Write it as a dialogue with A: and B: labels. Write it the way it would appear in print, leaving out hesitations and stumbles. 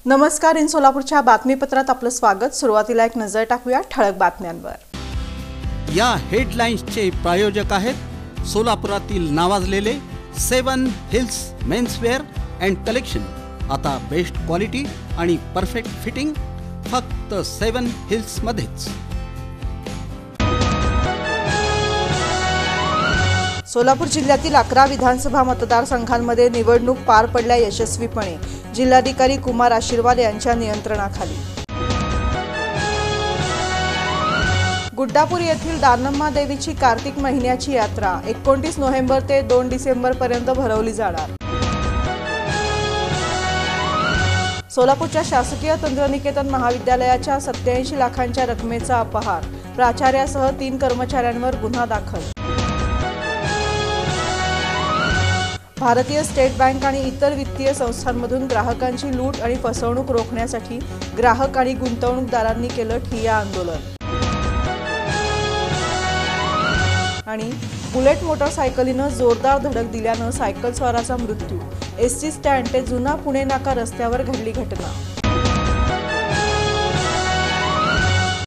A: नमस्कार, इन सोलापूरच्या बातमीपत्रात आपलं स्वागत। सुरुवातीला एक नजर टाकूया ठळक बातम्यांवर।
B: या हेडलाईन्सचे प्रायोजक आहेत सोलापुरातील नावाजलेले 7 हिल्स मेन्सवेअर अँड कलेक्शन। आता बेस्ट क्वालिटी आणि परफेक्ट फिटिंग फक्त 7 हिल्स मध्येच।
A: सोलापूर जिल्ह्यातील 11 विधानसभा मतदारसंघांमध्ये निवडणूक पार पडल्या यशस्वीपणे। जिल्हाधिकारी कुमार आशीर्वाद यांच्या नियंत्रणाखाली। गुड्डापूर येथील दानम्मा देवीची कार्तिक महिन्याची यात्रा 29 नोव्हेंबर ते 2 डिसेंबर पर्यंत भरवली जाणार। सोलापूरच्या शासकीय तंत्रनिकेतन महाविद्यालयाच्या 87 लाखांच्या रकमेचा अपहार, प्राचार्यासह 3 कर्मचाऱ्यांवर गुन्हा दाखल। भारतीय स्टेट बँक आणि इतर वित्तीय संस्थांमधून ग्राहकांची लूट आणि फसवणूक रोखण्यासाठी ग्राहक आणि गुंतवणूकदारांनी केलं ठिय्या आंदोलन। आणि बुलेट मोटरसायकलीनं जोरदार धडक दिल्यानं सायकल स्वाराचा मृत्यू। एसटी स्टँड ते जुना पुणे नाका रस्त्यावर घडली घटना।